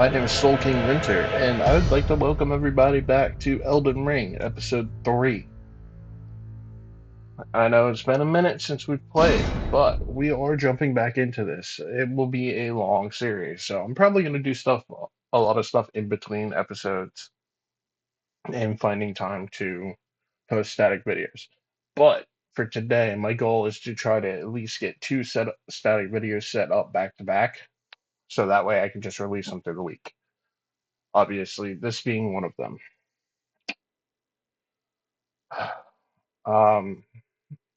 My name is Soul King Winter, and I would like to welcome everybody back to Elden Ring, Episode 3. I know it's been a minute since we've played, but we are jumping back into this. It will be a long series, so I'm probably going to do a lot of stuff in between episodes and finding time to post static videos. But for today, my goal is to try to at least get static videos set up back to back, so that way I can just release them through the week. Obviously, this being one of them. Um,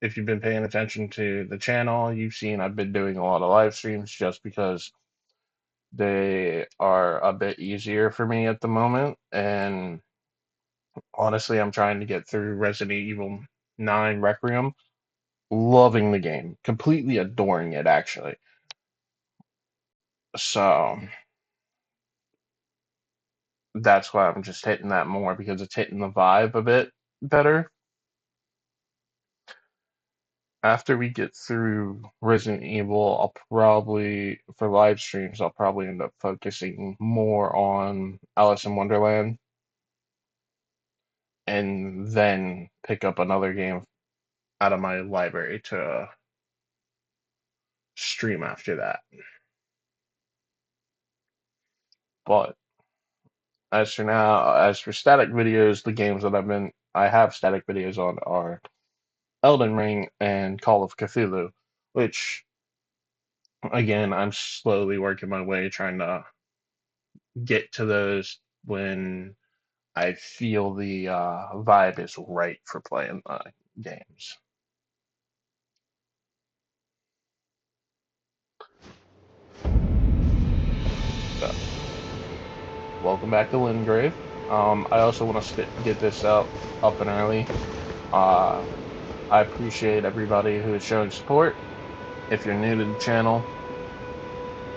if you've been paying attention to the channel, you've seen I've been doing a lot of live streams just because they are a bit easier for me at the moment. And honestly, I'm trying to get through Resident Evil 9 Requiem. Loving the game, completely adoring it, actually. So that's why I'm just hitting that more because it's hitting the vibe a bit better. After we get through Resident Evil, for live streams, I'll probably end up focusing more on Alice in Wonderland and then pick up another game out of my library to stream after that. But as for static videos, the games that I have static videos on are Elden Ring and Call of Cthulhu, which again, I'm slowly working my way trying to get to those when I feel the vibe is right for playing games. So, welcome back to Lingrave. I also want to get this out up and early. Uh, I appreciate everybody who is showing support. If you're new to the channel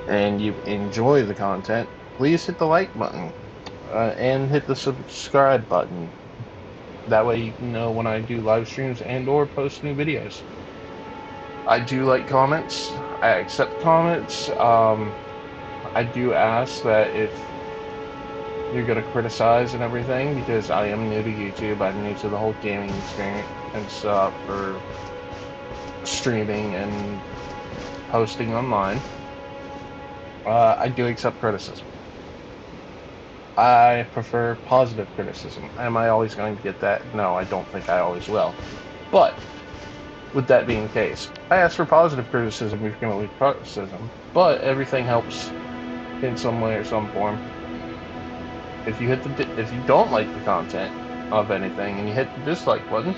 and you enjoy the content, please hit the like button and hit the subscribe button. That way you can know when I do live streams and or post new videos. I do like comments. I accept comments. I do ask that if you're going to criticize and everything, because I am new to YouTube, I'm new to the whole gaming experience and stuff, or streaming and posting online. I do accept criticism. I prefer positive criticism. Am I always going to get that? No, I don't think I always will. But with that being the case, I ask for positive criticism if you're going to leave criticism, but everything helps in some way or some form. If you don't like the content of anything and you hit the dislike button,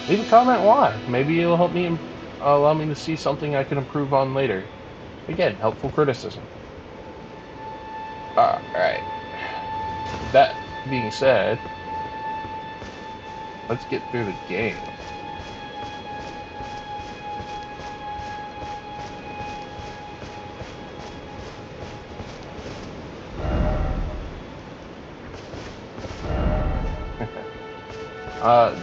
leave a comment why. Maybe it'll help me allow me to see something I can improve on later. Again, helpful criticism. All right. That being said, let's get through the game. uh,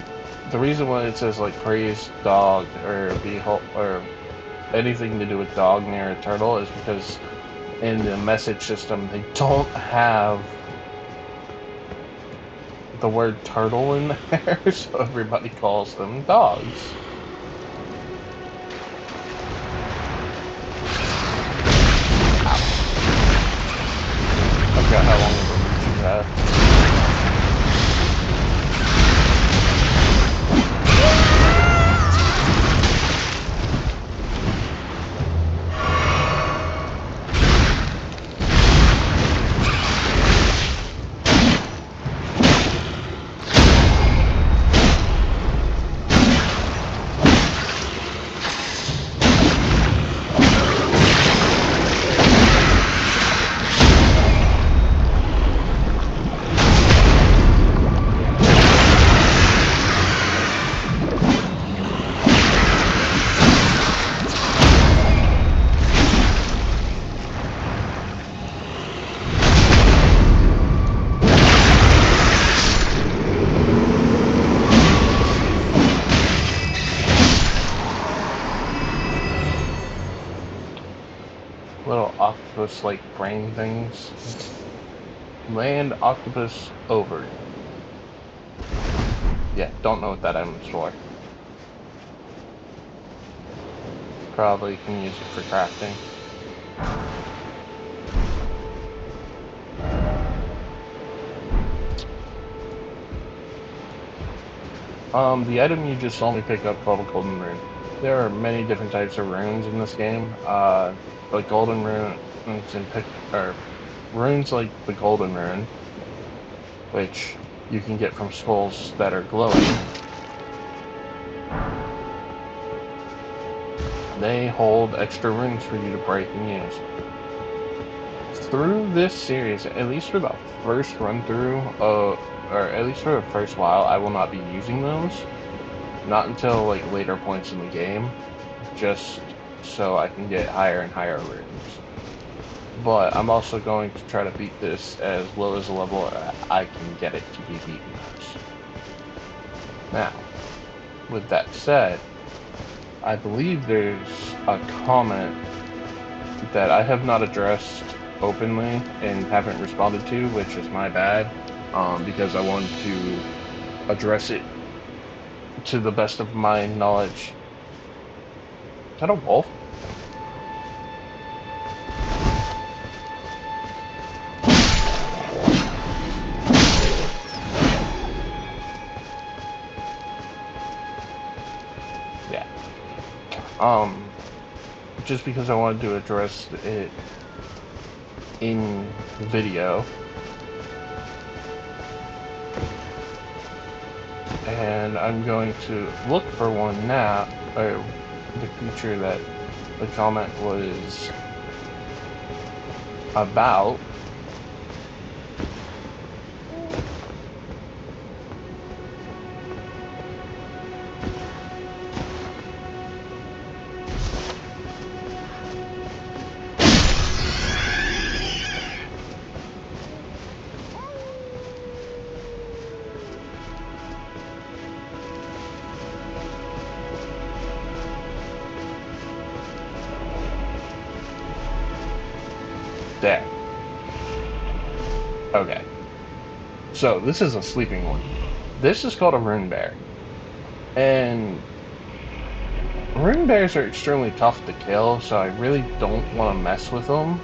the reason why it says like praise dog or or anything to do with dog near a turtle is because in the message system they don't have the word turtle in there, so everybody calls them dogs. I forgot how long of a reach you have. Little octopus like brain things. Land octopus ovary. Yeah, don't know what that item's for. Probably can use it for crafting. The item you just saw me pick up called a golden rune. There are many different types of runes in this game. But golden rune or runes like the golden rune, which you can get from skulls that are glowing. They hold extra runes for you to break and use. Through this series, at least for the first run through, or at least for the first while, I will not be using those. Not until like later points in the game, just so I can get higher and higher runes. But I'm also going to try to beat this as low as a level I can get it to be beaten as. Now, with that said, I believe there's a comment that I have not addressed openly and haven't responded to, which is my bad, because I wanted to address it to the best of my knowledge. Is that a wolf? Yeah. Just because I wanted to address it in video. And I'm going to look for one now, or the creature that the comment was about. There. Okay. So this is a sleeping one. This is called a rune bear. And rune bears are extremely tough to kill, so I really don't want to mess with them.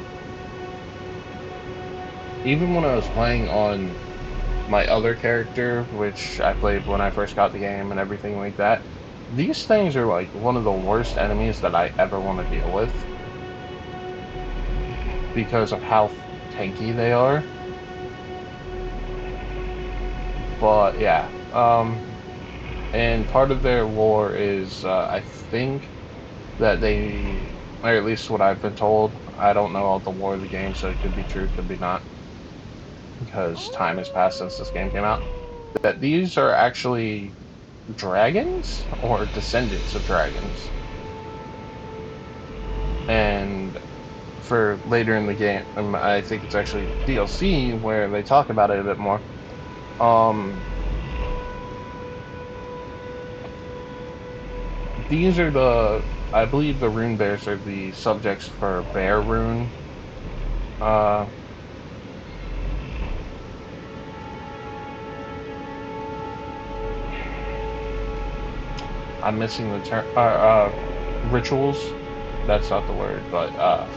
Even when I was playing on my other character, which I played when I first got the game and everything like that, these things are like one of the worst enemies that I ever want to deal with because of how tanky they are. But yeah, and part of their lore is I think that they, or at least what I've been told, I don't know all the lore of the game, so it could be true, could be not, because time has passed since this game came out, that these are actually dragons or descendants of dragons. And for later in the game, I think it's actually DLC where they talk about it a bit more. These are I believe the rune bears are the subjects for bear rune. I'm missing the term. Rituals. That's not the word, but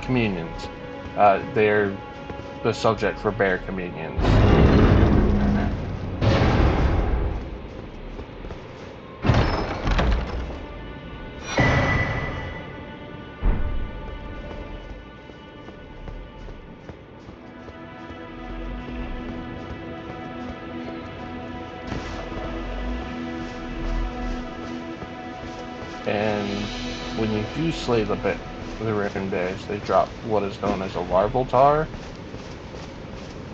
communions. They're the subject for bear communions. And when you do slay the rune bears, they drop what is known as a larval tar.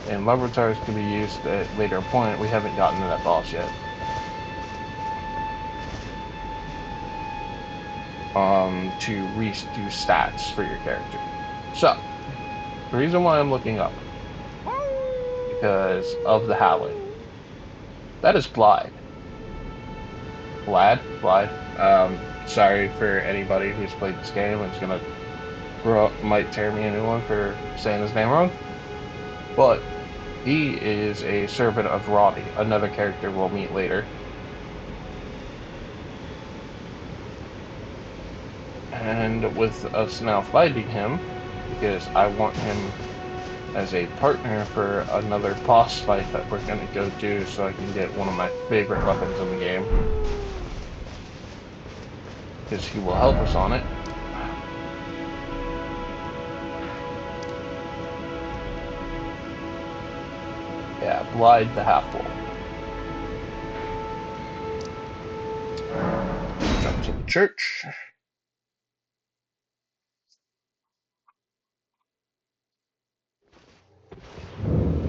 And larval tars can be used at a later point. We haven't gotten to that boss yet. To do stats for your character. So, the reason why I'm looking up, because of the howling. That is Blide. Blad? Blide? Sorry for anybody who's played this game and is gonna grow up, might tear me a new one for saying his name wrong. But he is a servant of Roddy, another character we'll meet later. And with us now fighting him, because I want him as a partner for another boss fight that we're gonna go do so I can get one of my favorite weapons in the game. Because he will help us on it. Yeah, Blythe the Half-Wolf. Jump to the church.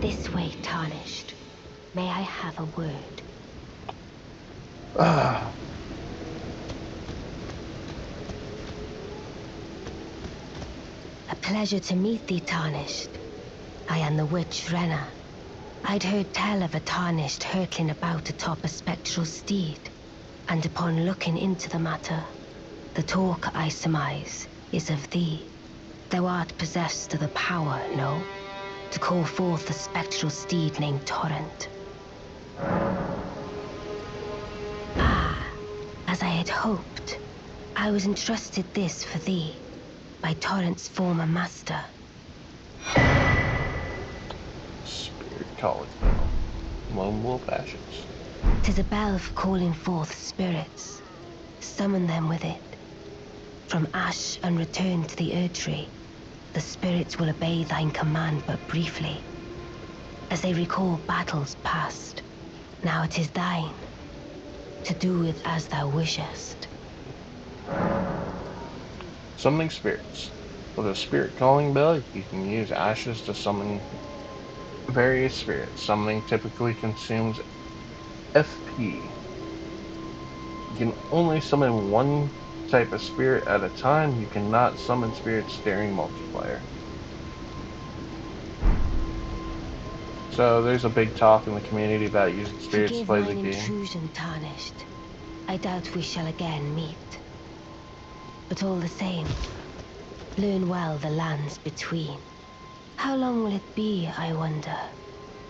This way, Tarnished. May I have a word? Ah, A pleasure to meet thee, Tarnished. I am the witch Renna. I'd heard tell of a Tarnished hurtling about atop a spectral steed, and upon looking into the matter, the talk, I surmise, is of thee. Thou art possessed of the power, no? To call forth a spectral steed named Torrent. Ah, as I had hoped, I was entrusted this for thee by Torrent's former master. Spirit Calling Bell. Lone Wolf Ashes. 'Tis a bell for calling forth spirits. Summon them with it. From ash and return to the Erdtree, the spirits will obey thine command but briefly, as they recall battles past. Now it is thine, to do with as thou wishest. Summoning spirits. With a spirit calling bell, you can use ashes to summon various spirits. Summoning typically consumes FP. You can only summon one type of spirit at a time. You cannot summon spirits during multiplayer. So there's a big talk in the community about using spirits to Forgive play the mine game. intrusion, Tarnished. I doubt we shall again meet. But all the same, learn well the lands between. How long will it be, I wonder,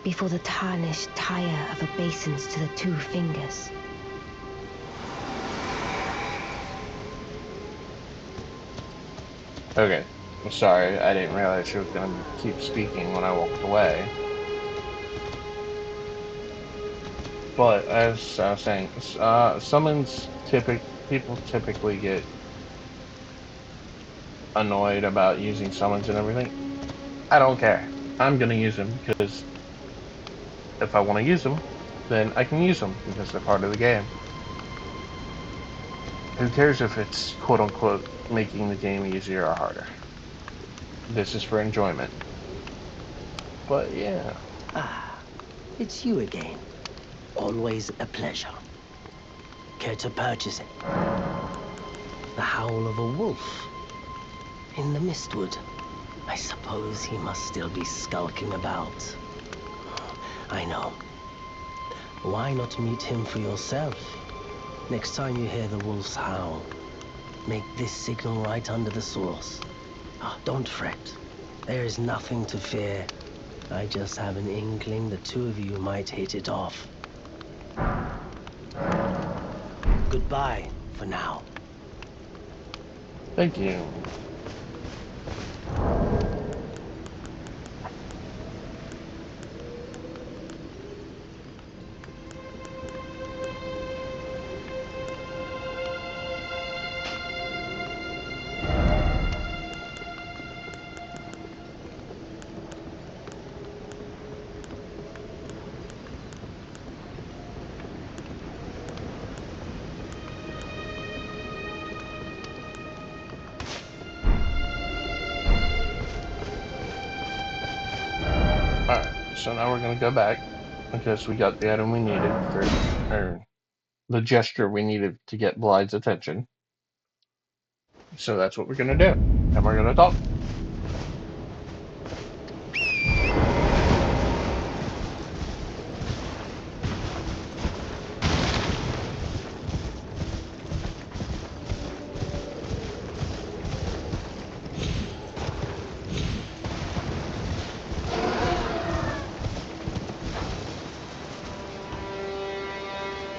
before the Tarnished tire of obeisance to the two fingers? Okay, I'm sorry, I didn't realize she was going to keep speaking when I walked away. But as I was saying, summons people typically get annoyed about using summons and everything. I don't care. I'm gonna use them because if I want to use them, then I can use them because they're part of the game. Who cares if it's quote unquote making the game easier or harder? This is for enjoyment. But yeah. Ah, it's you again. Always a pleasure. Care to purchase it? The howl of a wolf in the mistwood. I suppose he must still be skulking about. I know. Why not meet him for yourself? Next time you hear the wolf's howl, make this signal right under the source. Don't fret. There is nothing to fear. I just have an inkling the two of you might hit it off. Goodbye for now. Thank you. Alright, so now we're gonna go back because we got the item we needed for, or the gesture we needed to get Blide's attention. So that's what we're gonna do. And we're gonna talk.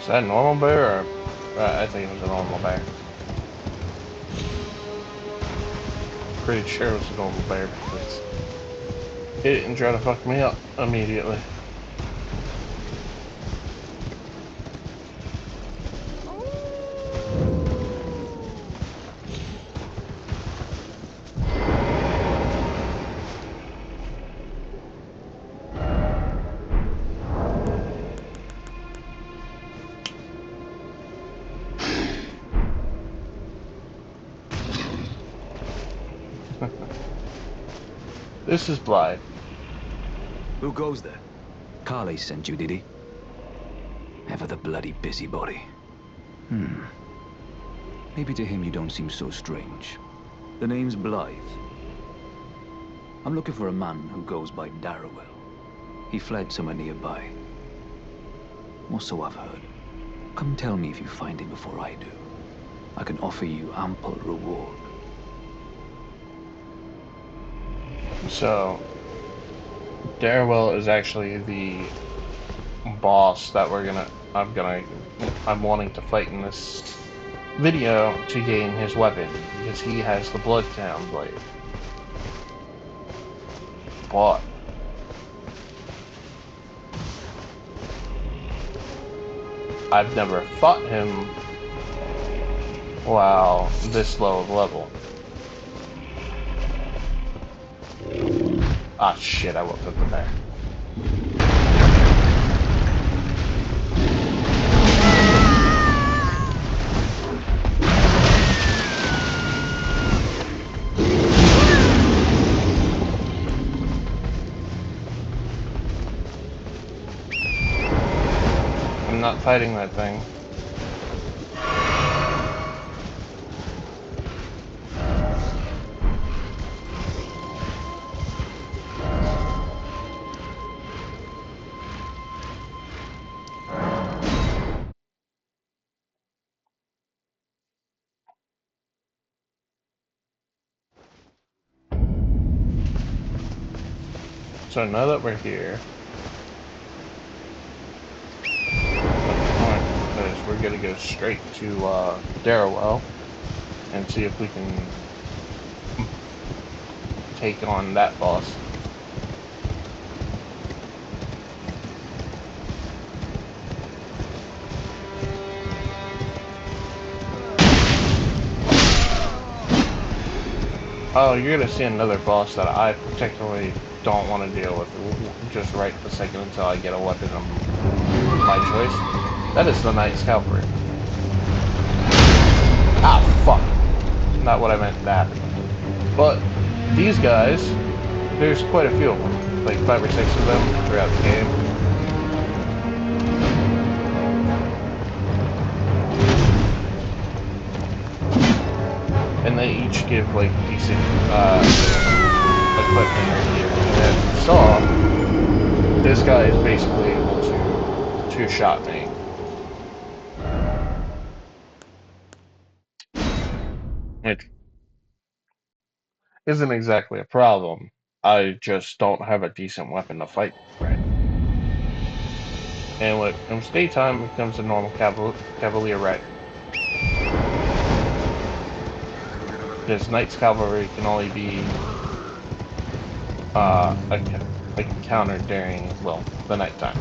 that a normal bear or I think it was a normal bear. Pretty sure it was a normal bear because it didn't try to fuck me up immediately. This is Blythe. Who goes there? Carly sent you, did he? Ever the bloody busybody. Maybe to him you don't seem so strange. The name's Blythe. I'm looking for a man who goes by Darrowell. He fled somewhere nearby. Or so I've heard. Come tell me if you find him before I do. I can offer you ample reward. So, Darrowell is actually the boss that I'm wanting to fight in this video to gain his weapon because he has the Bloodhound blade. But I've never fought him while this low of level. Ah shit, I looked at the bear. I'm not fighting that thing. So now that we're here, what the point is we're gonna go straight to Darrowell and see if we can take on that boss. Oh, you're gonna see another boss that I particularly don't want to deal with just right the second until I get a weapon of my choice. That is the Knight's Cavalry. Ah, fuck. Not what I meant to happen. But these guys, there's quite a few of them. Like 5 or 6 of them throughout the game. And they each give like decent equipment or gear. And as you saw, this guy is basically able to two-shot me. It isn't exactly a problem. I just don't have a decent weapon to fight right. And when it comes daytime, it becomes a normal Cavalier right. Because Knight's Cavalry can only be encountered during, well, the nighttime.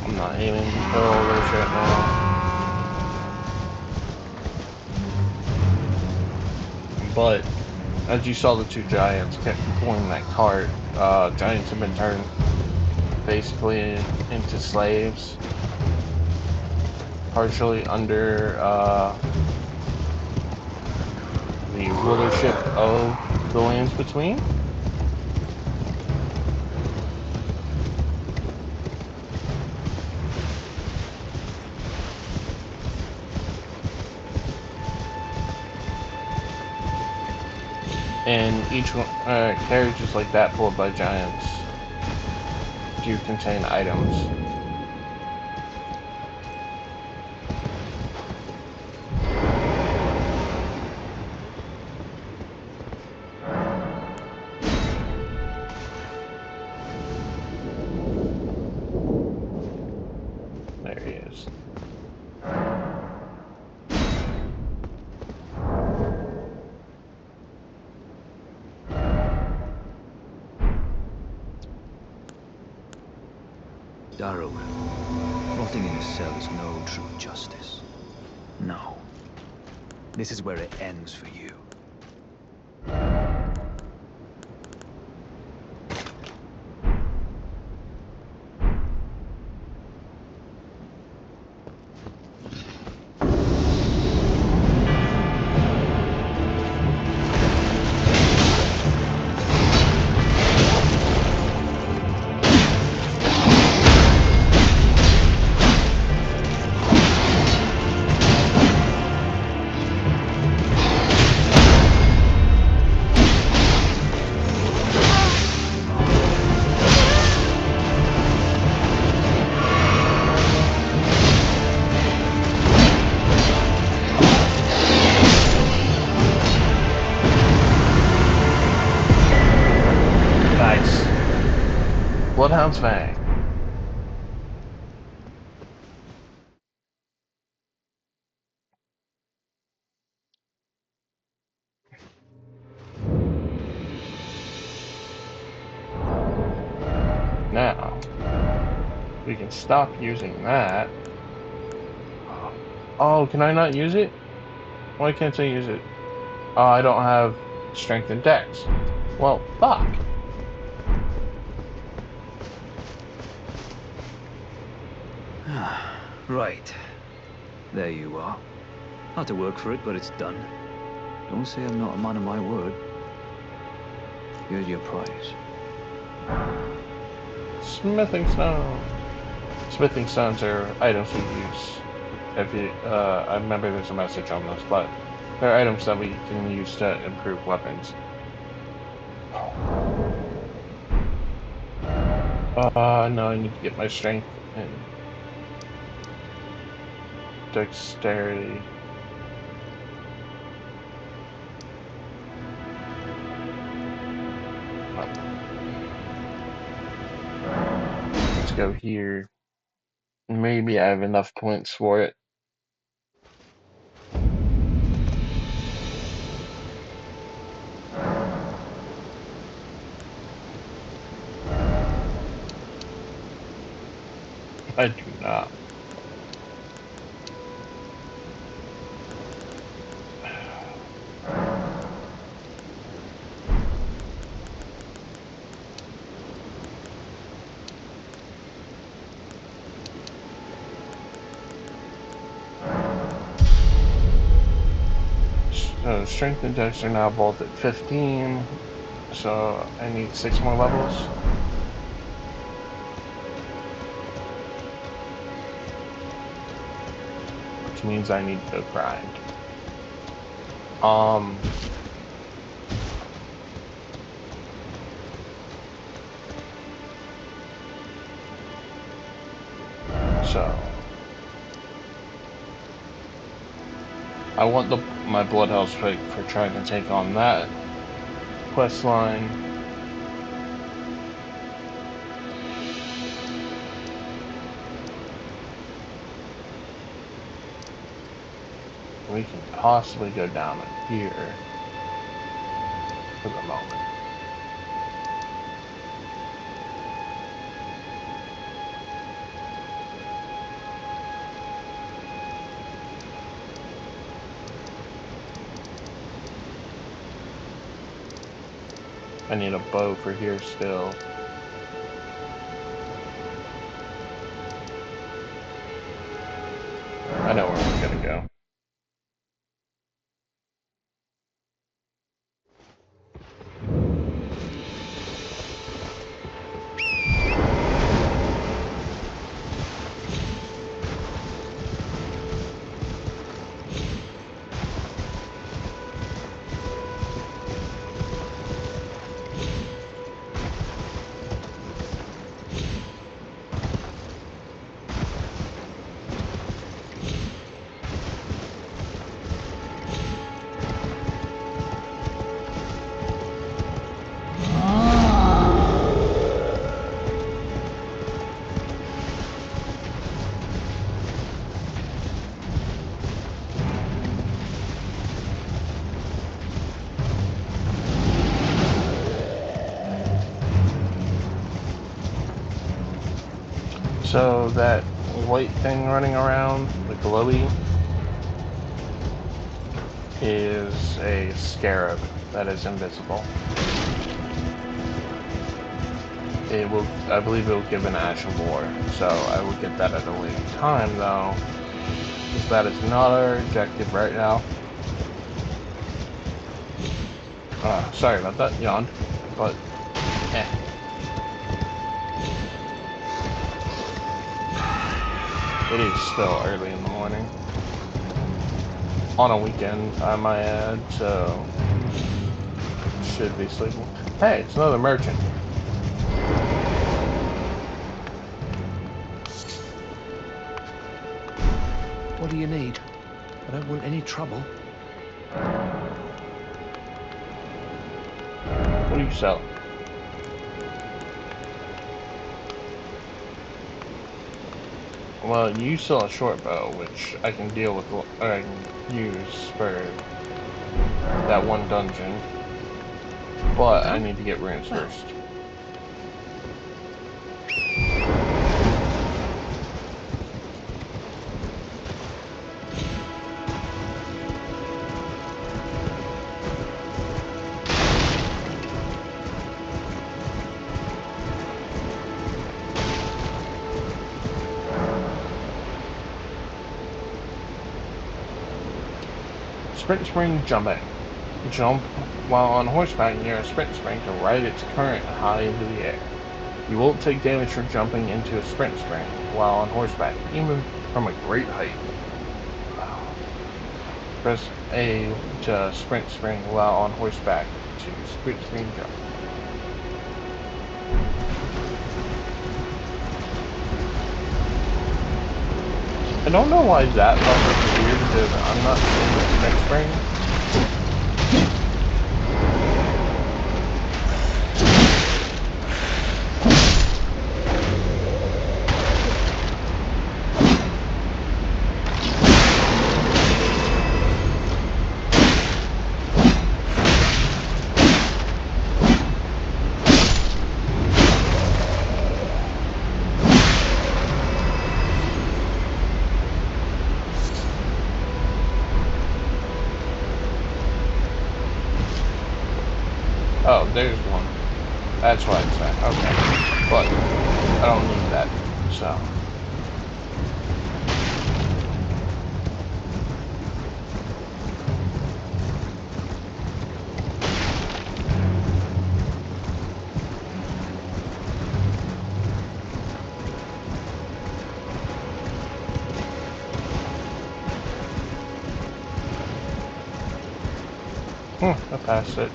I'm not aiming to kill all this right now. But, as you saw, the two giants kept pulling that cart. Giants have been turned basically into slaves. Partially under the rulership of the lands between. And each one, carriages like that pulled by giants do contain items. There he is. Darrow, rotting in a cell is no true justice. No. This is where it ends for you. Nice. Bloodhound's Fang. Now, we can stop using that. Oh, can I not use it? Why can't I use it? Oh, I don't have strength and dex. Well, fuck. Right. There you are. Had to work for it, but it's done. Don't say I'm not a man of my word. Here's your prize. Smithing stone. Smithing stones are items we use. If you, I remember there's a message on this, but they're items that we can use to improve weapons. No, I need to get my strength and dexterity. Let's go here. Maybe I have enough points for it. I do not. So strength and dex are now both at 15. So I need 6 more levels, which means I need to go grind. Um, so I want my Bloodhouse pick for trying to take on that quest line. We can possibly go down here for the moment. I need a bow for here still. I know where I'm gonna go. So that white thing running around, the glowy, is a scarab that is invisible. It will, I believe it will give an Ash of War, so I will get that at a later time though, because that is not our objective right now. Sorry about that, yawn, but it is still early in the morning. On a weekend, I might add, so should be sleeping. Hey, it's another merchant. What do you need? I don't want any trouble. What do you sell? Well, you sell a short bow, which I can deal with, or I can use for that one dungeon, but I Done? need to get runes Well, first. Sprint spring jumping. Jump while on horseback near a sprint spring to ride its current high into the air. You won't take damage from jumping into a sprint spring while on horseback, even from a great height. Press A to sprint spring while on horseback to sprint spring jump. I don't know why that buffer is weird because I'm not seeing the sprint spring. Oh, there's one. That's why it's that. Okay. But I don't need that, so. I passed it.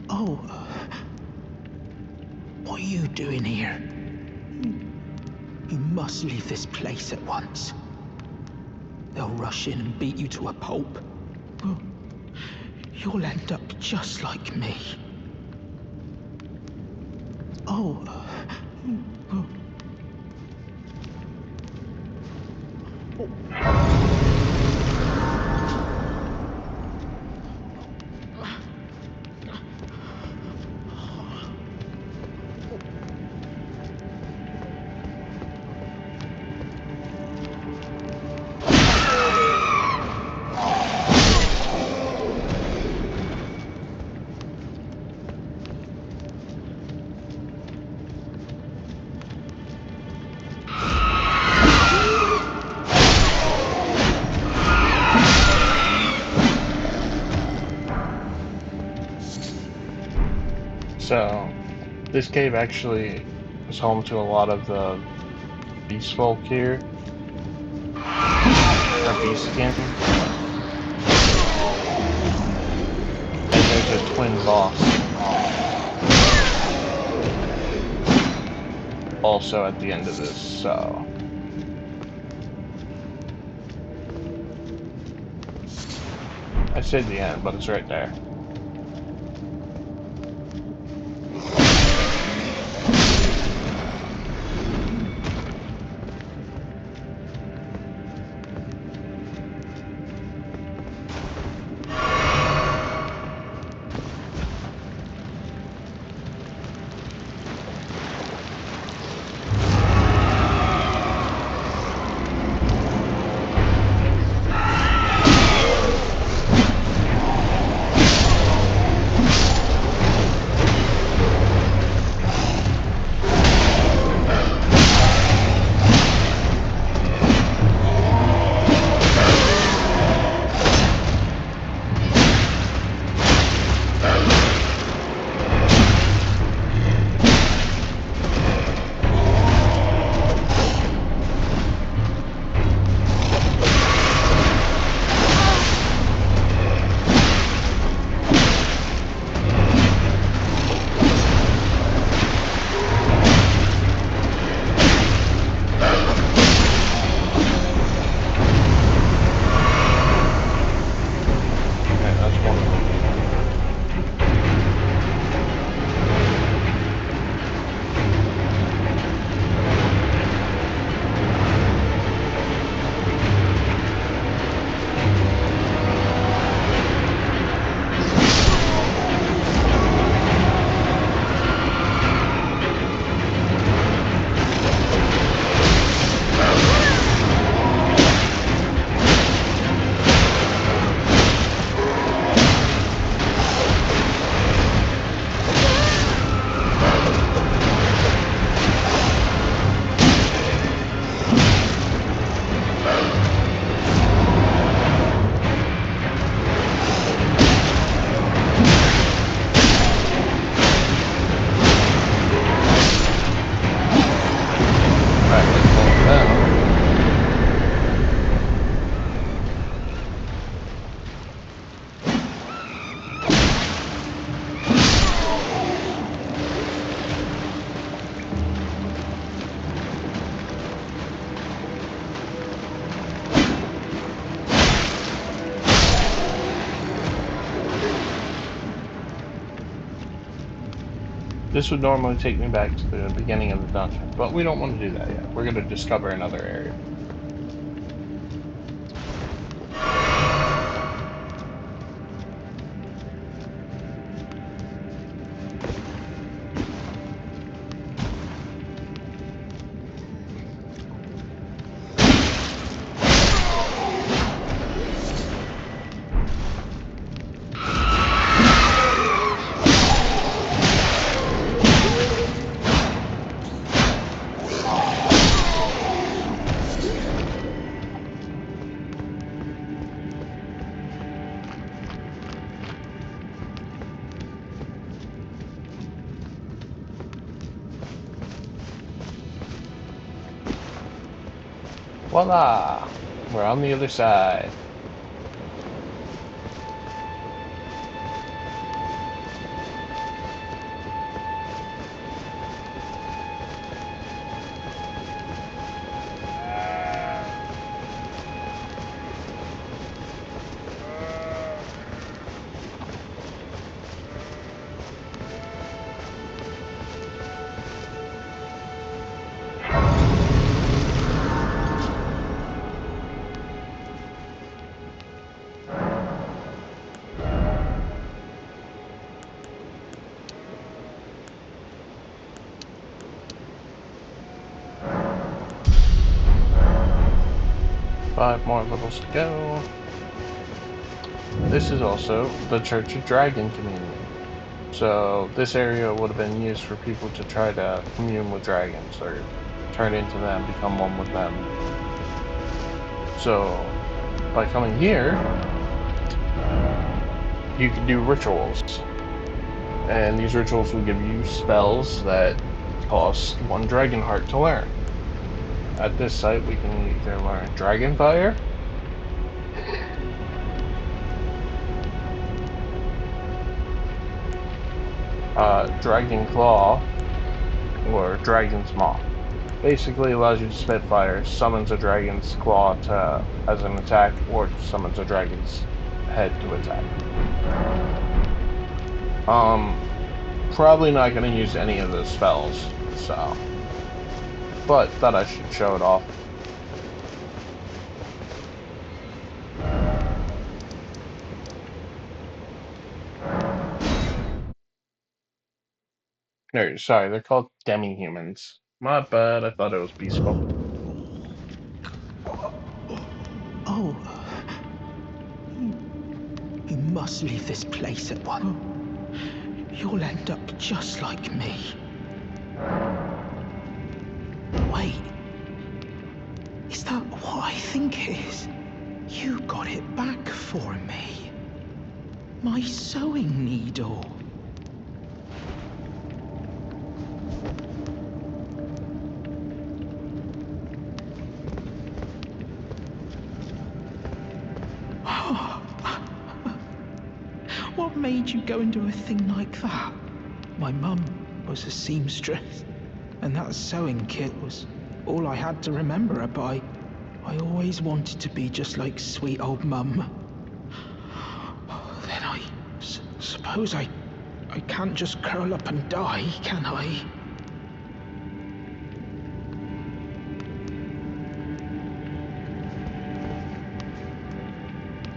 Oh. What are you doing here? You must leave this place at once. They'll rush in and beat you to a pulp. You'll end up just like me. Oh. This cave actually is home to a lot of the beast folk here, or beastkin, and there's a twin boss also at the end of this, so I said the end, but it's right there. That's one of them. Alright, let's fall down. This would normally take me back to the beginning of the dungeon, but we don't want to do that yet. We're going to discover another area. Voila! We're on the other side. Five more levels to go. This is also the Church of Dragon Communion. So this area would have been used for people to try to commune with dragons or turn into them, become one with them. So by coming here, you can do rituals. and these rituals will give you spells that cost 1 dragon heart to learn. At this site, we can either learn Dragon Fire, Dragon Claw, or Dragon's Maw. Basically allows you to spit fire, summons a dragon's claw as an attack, or summons a dragon's head to attack. Probably not going to use any of those spells, so. But thought I should show it off. No, sorry, they're called demi-humans. My bad, I thought it was peaceful. Oh, you must leave this place at once. You'll end up just like me. Wait, is that what I think it is? You got it back for me. My sewing needle. What made you go and do a thing like that? My mum was a seamstress, and that sewing kit was all I had to remember her by. I always wanted to be just like sweet old mum. Then I suppose I can't just curl up and die, can I?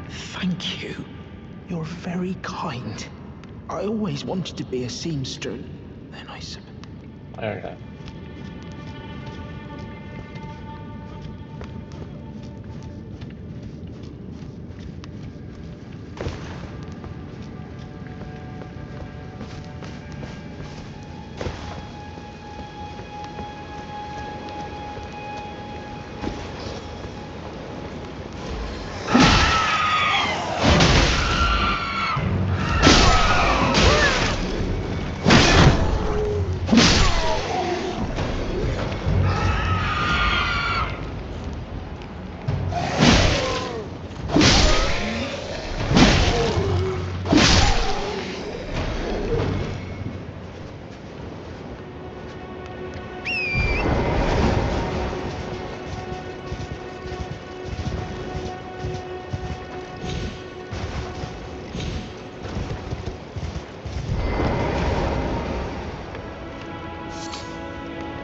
Thank you. You're very kind. I always wanted to be a seamstress. Then I suppose. Okay.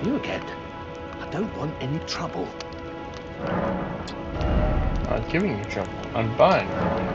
You again? I don't want any trouble. I'm not giving you trouble. I'm buying from you.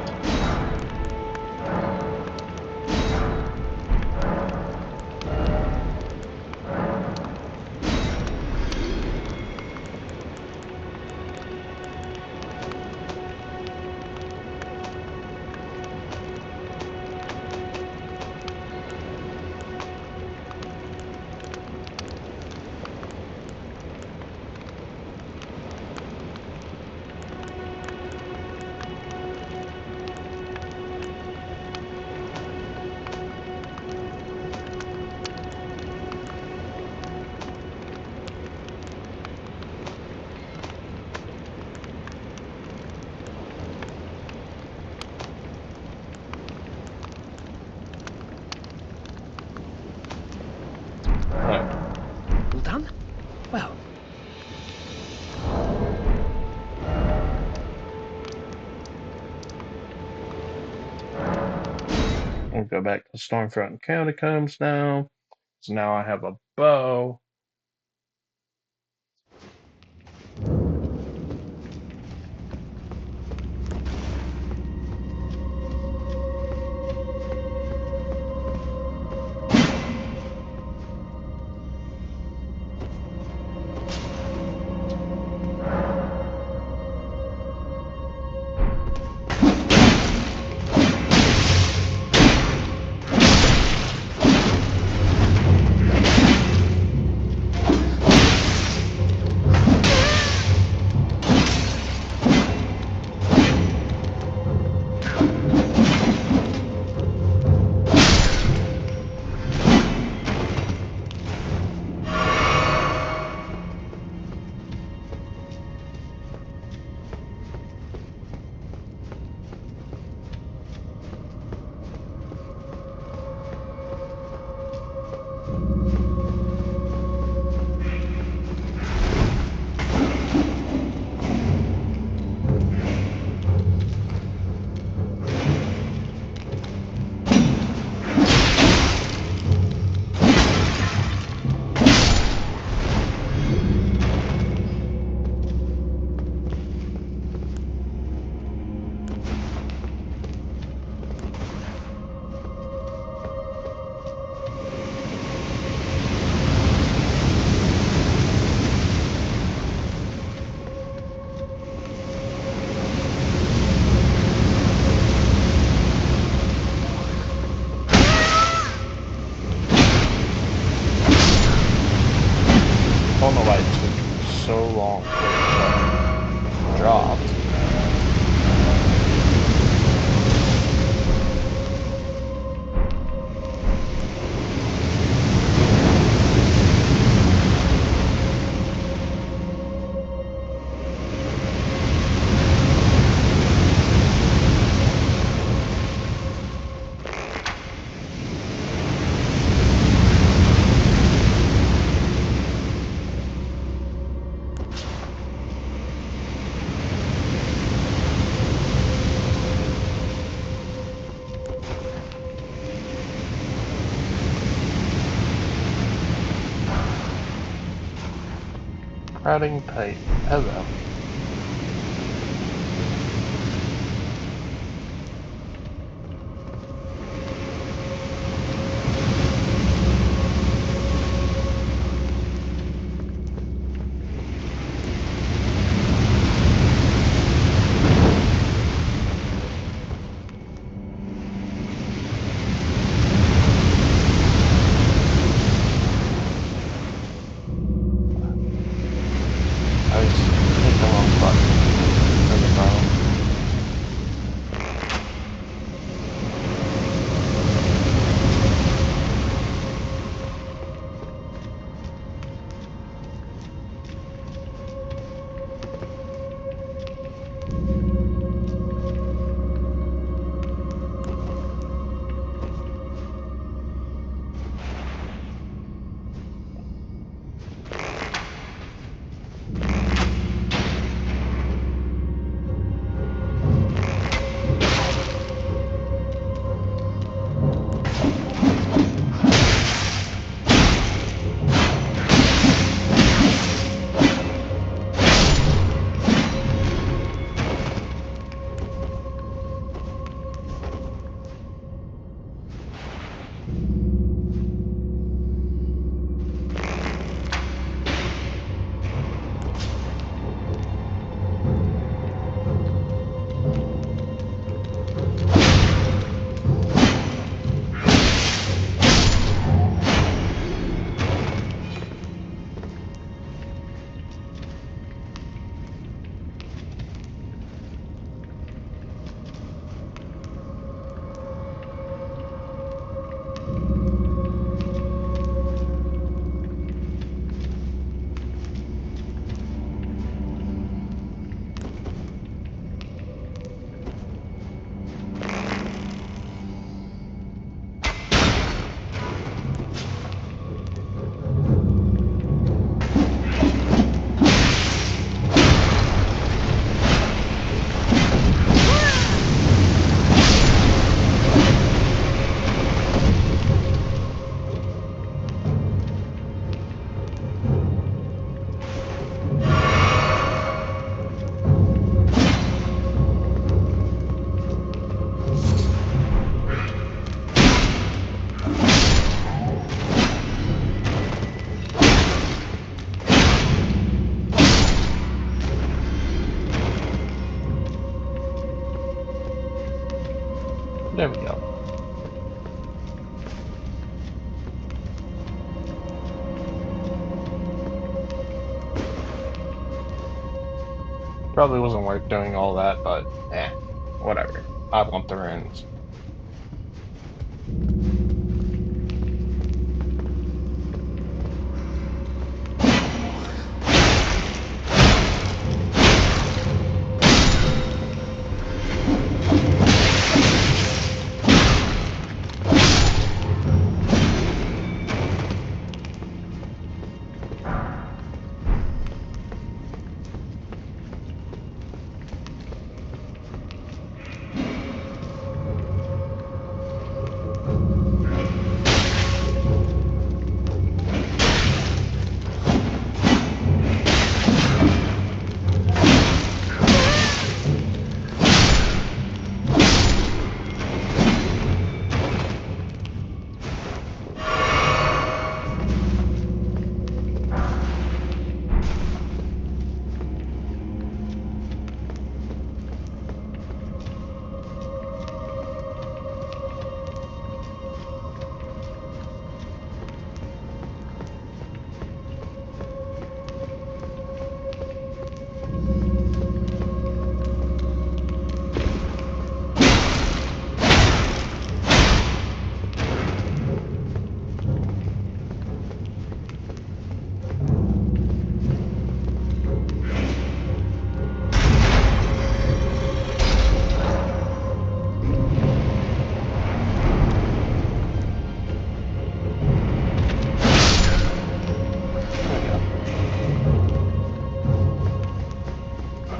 Right. All done? Well, We'll go back to Stormfront Catacombs now. So now I have a bow. I don't know why it took so long for it to drop. Crowding tight. Hello. I just hit the wrong button. There's a problem. There we go. Probably wasn't worth doing all that, but whatever. I want the runes.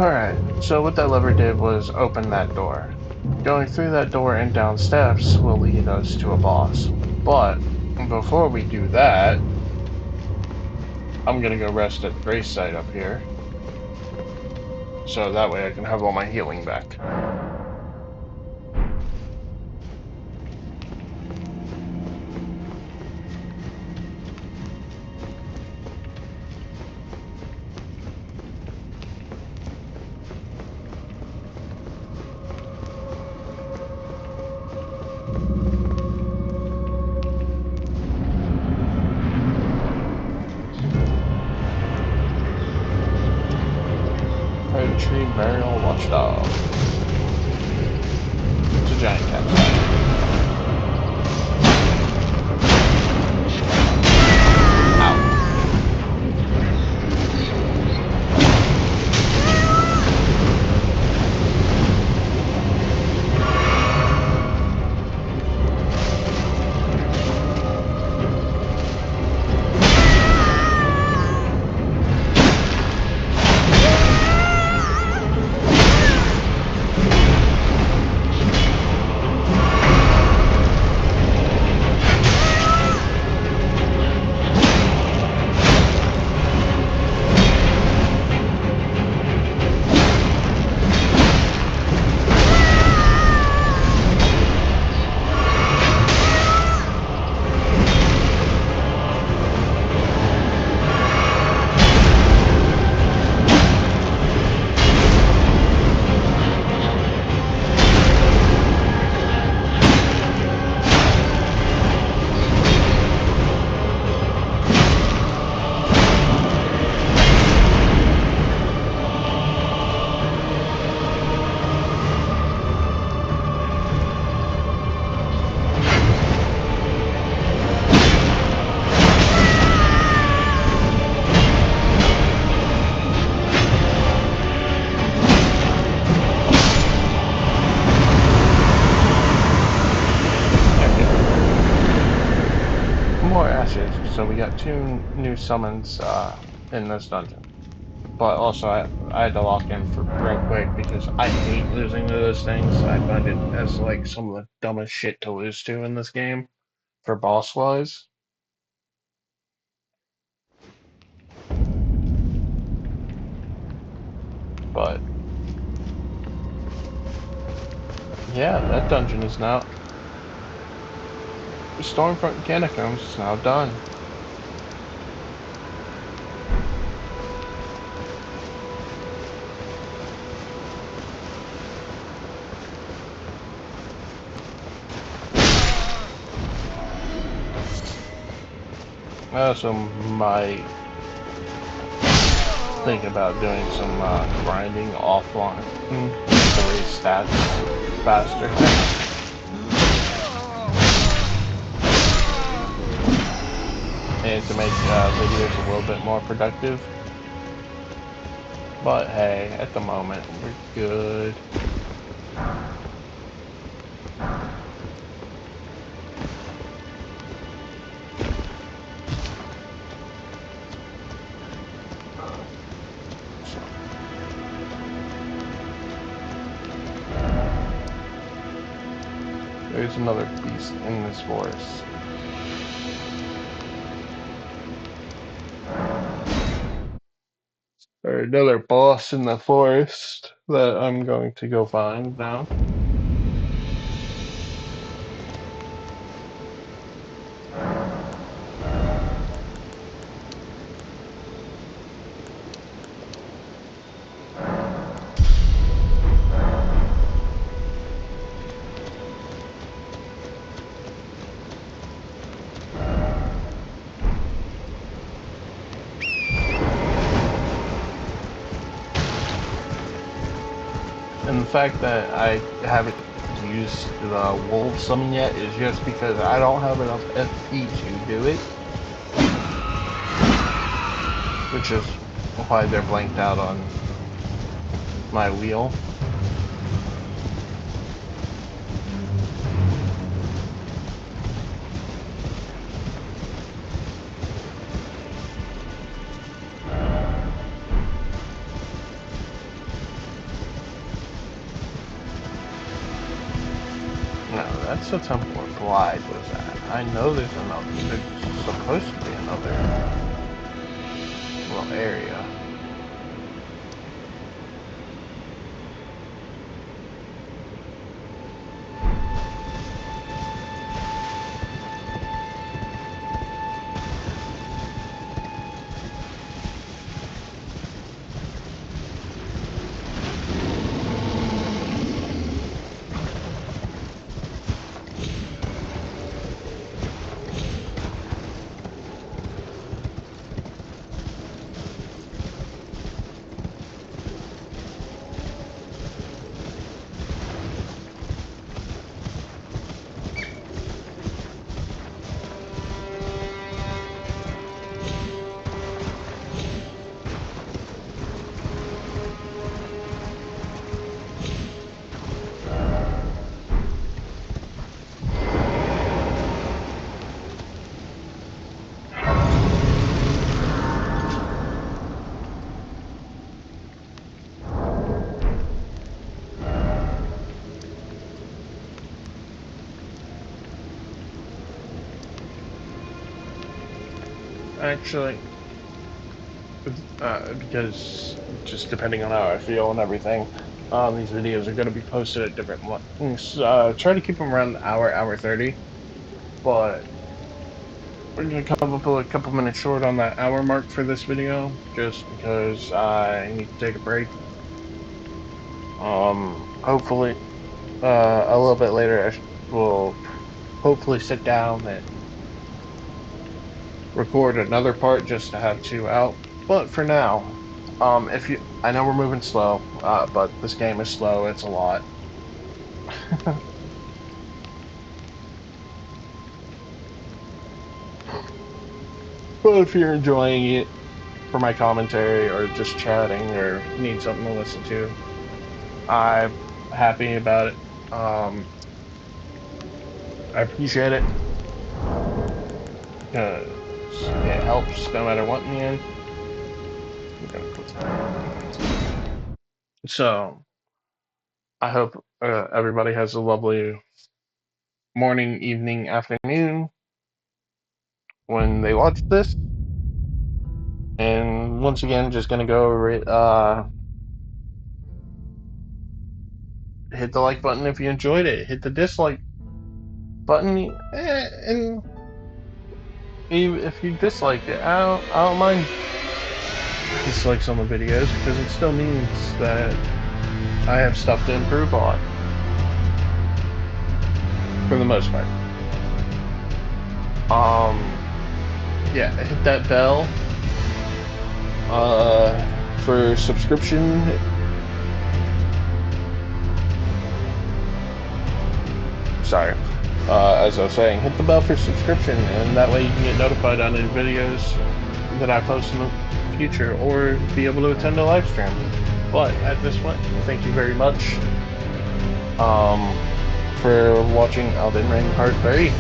Alright, so what that lever did was open that door. Going through that door and down steps will lead us to a boss. But before we do that, I'm gonna go rest at the grace site up here. So that way I can have all my healing back. Oak Tree Burial Watchdog. It's a giant cat. More ashes. So we got two new summons in this dungeon. But also I had to lock in for real quick because I hate losing to those things. I find it as like some of the dumbest shit to lose to in this game for boss wise. But yeah, that dungeon is now Stormfront Catacombs is now done. I also might think about doing some grinding offline to raise stats faster and to make videos a little bit more productive. But hey, at the moment, we're good. So, there's another beast in this forest. Or another boss in the forest that I'm going to go find now. And the fact that I haven't used the wolf summon yet is just because I don't have enough FP to do it, which is why they're blanked out on my wheel. that's the temple where Blythe was at. I know there's supposed to be another little area. Actually, because just depending on how I feel and everything, these videos are going to be posted at different lengths. Try to keep them around the hour 30, but we're going to come up a couple minutes short on that hour mark for this video, just because I need to take a break. Hopefully, a little bit later, will hopefully sit down and record another part just to have two out. But for now, if you, I know we're moving slow, but this game is slow. It's a lot. But if you're enjoying it for my commentary or just chatting or need something to listen to, I'm happy about it. I appreciate it because it helps no matter what in the end. I'm gonna put that away. So I hope everybody has a lovely morning, evening, afternoon when they watch this. And once again, just gonna go hit the like button if you enjoyed it. Hit the dislike button, and if you disliked it, I don't mind dislikes on the videos because it still means that I have stuff to improve on for the most part. Yeah, hit that bell for subscription. Sorry. As I was saying, hit the bell for subscription, and that way you can get notified on any videos that I post in the future, or be able to attend a live stream. But at this point, thank you very much for watching Elden Ring Part 3.